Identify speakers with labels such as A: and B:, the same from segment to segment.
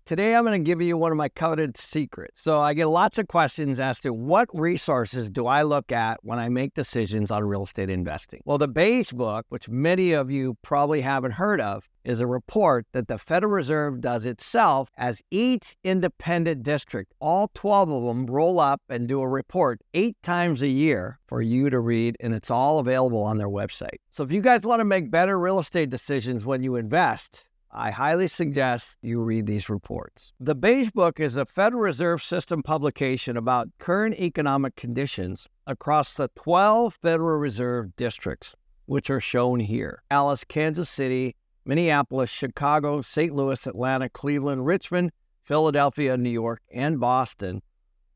A: Today I'm going to give you one of my coveted secrets. So I get lots of questions as to what resources do I look at when I make decisions on real estate investing. Well, the Beige Book, which many of you probably haven't heard of, is a report that the Federal Reserve does itself as each independent district, all 12 of them, roll up and do a report 8 times a year for you to read, and it's all available on their website. So if you guys want to make better real estate decisions when you invest, I highly suggest you read these reports. The Beige Book is a Federal Reserve System publication about current economic conditions across the 12 Federal Reserve districts, which are shown here: Dallas, Kansas City, Minneapolis, Chicago, St. Louis, Atlanta, Cleveland, Richmond, Philadelphia, New York, and Boston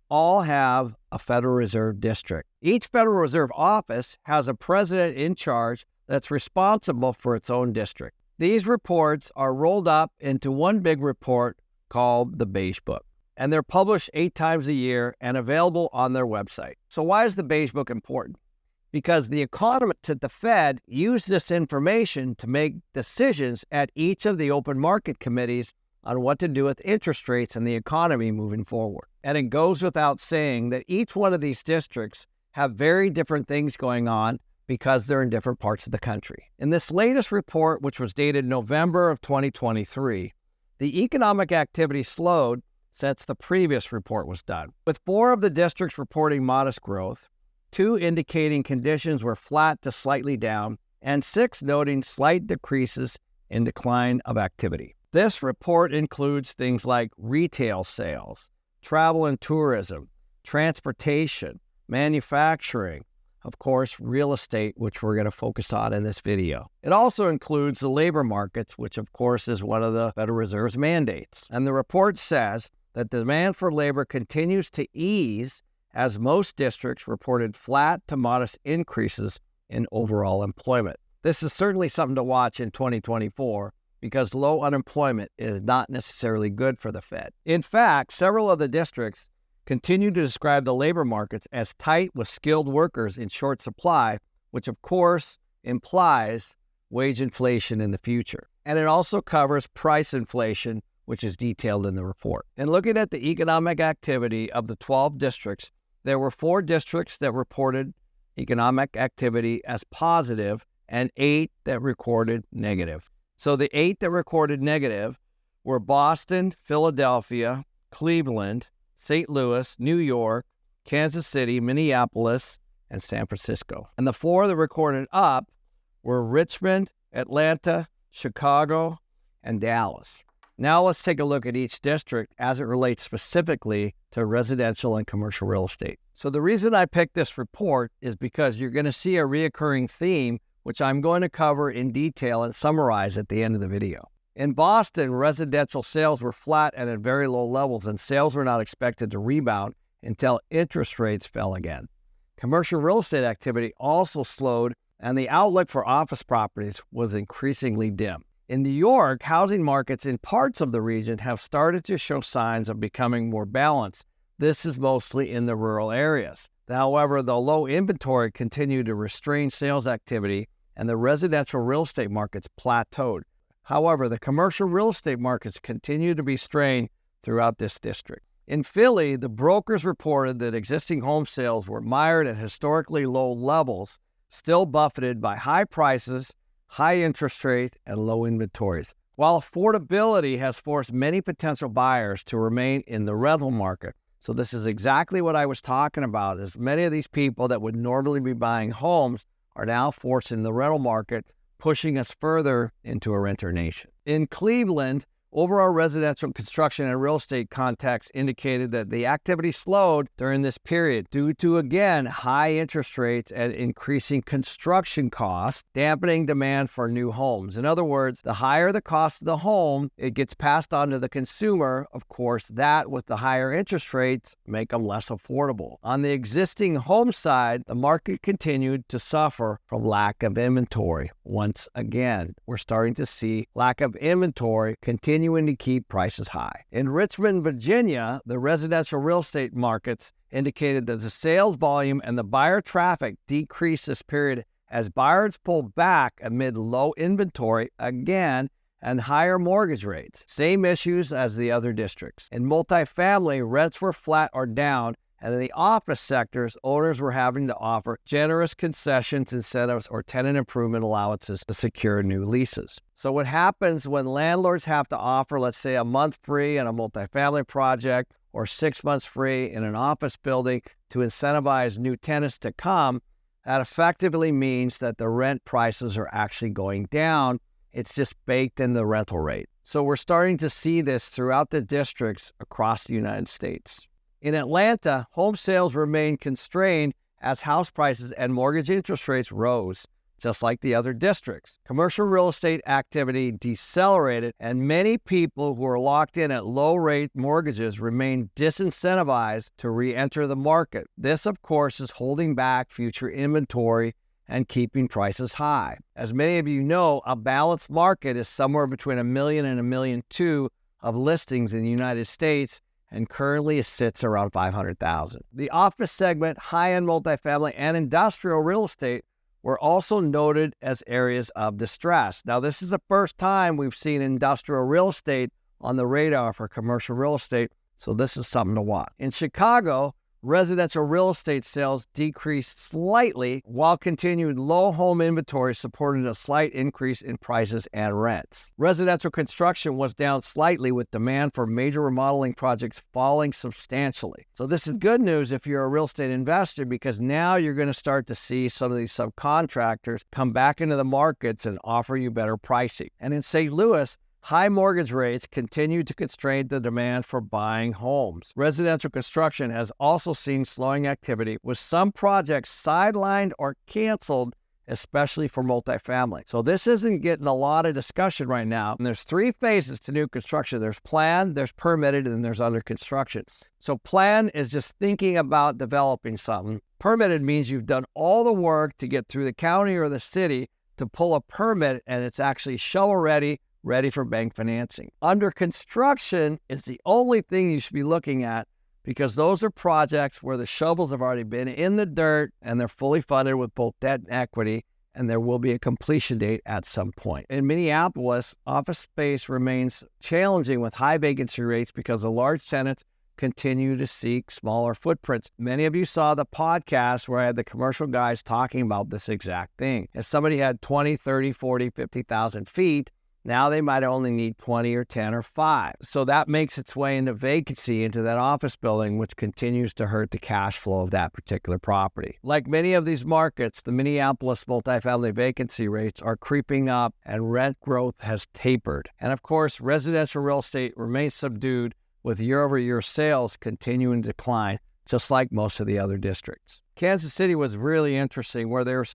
A: all have a Federal Reserve district. Each Federal Reserve office has a president in charge that's responsible for its own district. These reports are rolled up into one big report called the Beige Book, and they're published 8 times a year and available on their website. So why is the Beige Book important? Because the economists at the Fed use this information to make decisions at each of the open market committees on what to do with interest rates and the economy moving forward. And it goes without saying that each one of these districts have very different things going on because they're in different parts of the country. In this latest report, which was dated November of 2023, the economic activity slowed since the previous report was done, with 4 of the districts reporting modest growth, 2 indicating conditions were flat to slightly down, and 6 noting slight decreases in decline of activity. This report includes things like retail sales, travel and tourism, transportation, manufacturing, of course, real estate, which we're going to focus on in this video. It also includes the labor markets, which of course is one of the Federal Reserve's mandates. And the report says that the demand for labor continues to ease as most districts reported flat to modest increases in overall employment. This is certainly something to watch in 2024 because low unemployment is not necessarily good for the Fed. In fact, several of the districts continue to describe the labor markets as tight with skilled workers in short supply, which of course implies wage inflation in the future. And it also covers price inflation, which is detailed in the report. And looking at the economic activity of the 12 districts, there were 4 districts that reported economic activity as positive and 8 that recorded negative. So the 8 that recorded negative were Boston, Philadelphia, Cleveland, St. Louis, New York, Kansas City, Minneapolis, and San Francisco. And the 4 that recorded up were Richmond, Atlanta, Chicago, and Dallas. Now let's take a look at each district as it relates specifically to residential and commercial real estate. So the reason I picked this report is because you're going to see a reoccurring theme, which I'm going to cover in detail and summarize at the end of the video. In Boston, residential sales were flat and at very low levels, and sales were not expected to rebound until interest rates fell again. Commercial real estate activity also slowed, and the outlook for office properties was increasingly dim. In New York, housing markets in parts of the region have started to show signs of becoming more balanced. This is mostly in the rural areas. However, the low inventory continued to restrain sales activity, and the residential real estate markets plateaued. However, the commercial real estate markets continue to be strained throughout this district. In Philly, the brokers reported that existing home sales were mired at historically low levels, still buffeted by high prices, high interest rates, and low inventories. While affordability has forced many potential buyers to remain in the rental market. So this is exactly what I was talking about, is many of these people that would normally be buying homes are now forced in the rental market, pushing us further into a renter nation. In Cleveland, overall residential construction and real estate context indicated that the activity slowed during this period due to, again, high interest rates and increasing construction costs, dampening demand for new homes. In other words, the higher the cost of the home, it gets passed on to the consumer. Of course, that with the higher interest rates make them less affordable. On the existing home side, the market continued to suffer from lack of inventory. Once again, we're starting to see lack of inventory continuing to keep prices high. In Richmond, Virginia, the residential real estate markets indicated that the sales volume and the buyer traffic decreased this period as buyers pulled back amid low inventory again and higher mortgage rates. Same issues as the other districts. In multifamily, rents were flat or down, and in the office sectors, owners were having to offer generous concessions, incentives, or tenant improvement allowances to secure new leases. So what happens when landlords have to offer, let's say, a month free in a multifamily project or 6 months free in an office building to incentivize new tenants to come, that effectively means that the rent prices are actually going down. It's just baked in the rental rate. So we're starting to see this throughout the districts across the United States. In Atlanta, home sales remained constrained as house prices and mortgage interest rates rose, just like the other districts. Commercial real estate activity decelerated, and many people who are locked in at low-rate mortgages remain disincentivized to re-enter the market. This, of course, is holding back future inventory and keeping prices high. As many of you know, a balanced market is somewhere between 1 million and 1.2 million of listings in the United States, and currently it sits around 500,000. The office segment, high-end multifamily, and industrial real estate were also noted as areas of distress. Now, this is the first time we've seen industrial real estate on the radar for commercial real estate, so this is something to watch. In Chicago, residential real estate sales decreased slightly, while continued low home inventory supported a slight increase in prices and rents. Residential construction was down slightly, with demand for major remodeling projects falling substantially. So this is good news if you're a real estate investor, because now you're going to start to see some of these subcontractors come back into the markets and offer you better pricing. And in St. Louis, high mortgage rates continue to constrain the demand for buying homes. Residential construction has also seen slowing activity, with some projects sidelined or canceled, especially for multifamily. So this isn't getting a lot of discussion right now. And there's 3 phases to new construction. There's planned, there's permitted, and there's under construction. So plan is just thinking about developing something. Permitted means you've done all the work to get through the county or the city to pull a permit, and it's actually shovel-ready, ready for bank financing. Under construction is the only thing you should be looking at, because those are projects where the shovels have already been in the dirt and they're fully funded with both debt and equity, and there will be a completion date at some point. In Minneapolis, office space remains challenging with high vacancy rates because the large tenants continue to seek smaller footprints. Many of you saw the podcast where I had the commercial guys talking about this exact thing. If somebody had 20, 30, 40, 50,000 feet, now they might only need 20 or 10 or 5. So that makes its way into vacancy into that office building, which continues to hurt the cash flow of that particular property. Like many of these markets, the Minneapolis multifamily vacancy rates are creeping up and rent growth has tapered. And of course, residential real estate remains subdued, with year-over-year sales continuing to decline, just like most of the other districts. Kansas City was really interesting, where their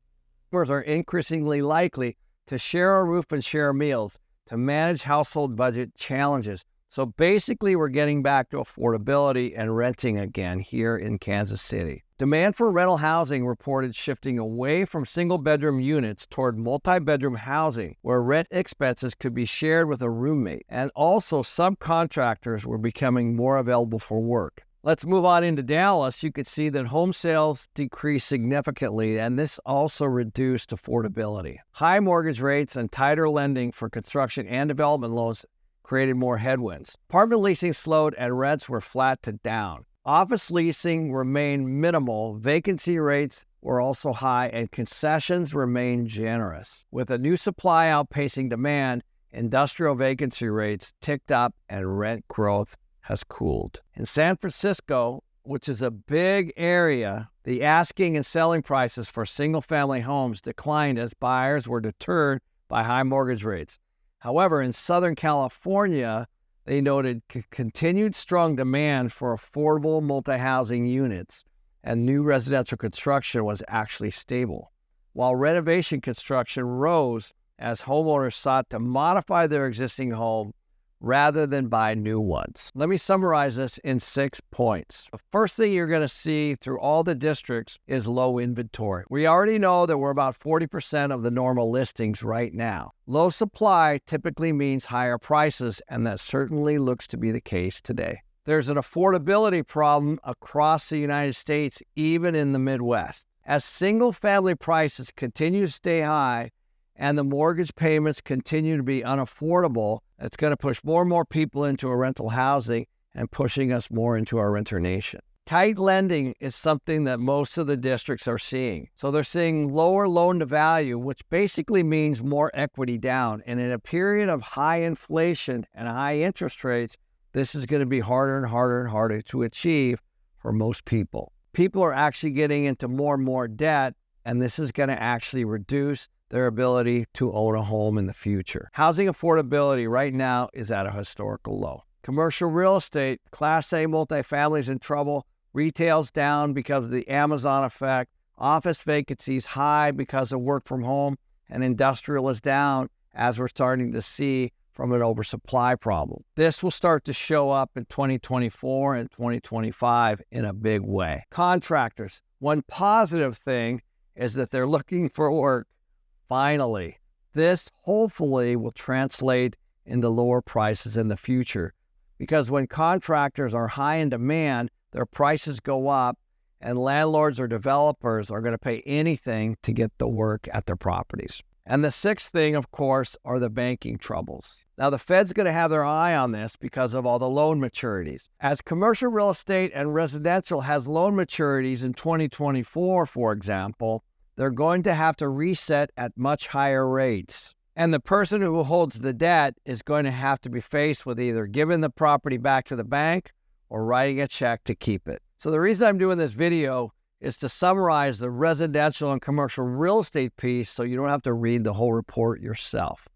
A: customers are increasingly likely to share a roof and share meals, to manage household budget challenges. So basically, we're getting back to affordability and renting again here in Kansas City. Demand for rental housing reported shifting away from single-bedroom units toward multi-bedroom housing, where rent expenses could be shared with a roommate. And also, subcontractors were becoming more available for work. Let's move on into Dallas. You could see that home sales decreased significantly, and this also reduced affordability. High mortgage rates and tighter lending for construction and development loans created more headwinds. Apartment leasing slowed, and rents were flat to down. Office leasing remained minimal. Vacancy rates were also high, and concessions remained generous. With a new supply outpacing demand, industrial vacancy rates ticked up and rent growth has cooled. In San Francisco, which is a big area, the asking and selling prices for single-family homes declined as buyers were deterred by high mortgage rates. However, in Southern California, they noted continued strong demand for affordable multi-housing units, and new residential construction was actually stable, while renovation construction rose as homeowners sought to modify their existing home rather than buy new ones. Let me summarize this in 6 points. The first thing you're going to see through all the districts is low inventory. We already know that we're about 40% of the normal listings right now. Low supply typically means higher prices, and that certainly looks to be the case today. There's an affordability problem across the United States, even in the Midwest. As single-family prices continue to stay high, and the mortgage payments continue to be unaffordable, it's going to push more and more people into a rental housing and pushing us more into our renter nation. Tight lending is something that most of the districts are seeing. So they're seeing lower loan to value, which basically means more equity down. And in a period of high inflation and high interest rates, this is going to be harder and harder and harder to achieve for most people. People are actually getting into more and more debt, and this is going to actually reduce their ability to own a home in the future. Housing affordability right now is at a historical low. Commercial real estate, Class A multifamily is in trouble. Retail's down because of the Amazon effect. Office vacancies high because of work from home. And industrial is down, as we're starting to see from an oversupply problem. This will start to show up in 2024 and 2025 in a big way. Contractors, one positive thing is that they're looking for work. Finally, this hopefully will translate into lower prices in the future, because when contractors are high in demand, their prices go up, and landlords or developers are going to pay anything to get the work at their properties. And the sixth thing, of course, are the banking troubles. Now, the Fed's going to have their eye on this because of all the loan maturities. As commercial real estate and residential has loan maturities in 2024, for example, they're going to have to reset at much higher rates. And the person who holds the debt is going to have to be faced with either giving the property back to the bank or writing a check to keep it. So the reason I'm doing this video is to summarize the residential and commercial real estate piece so you don't have to read the whole report yourself.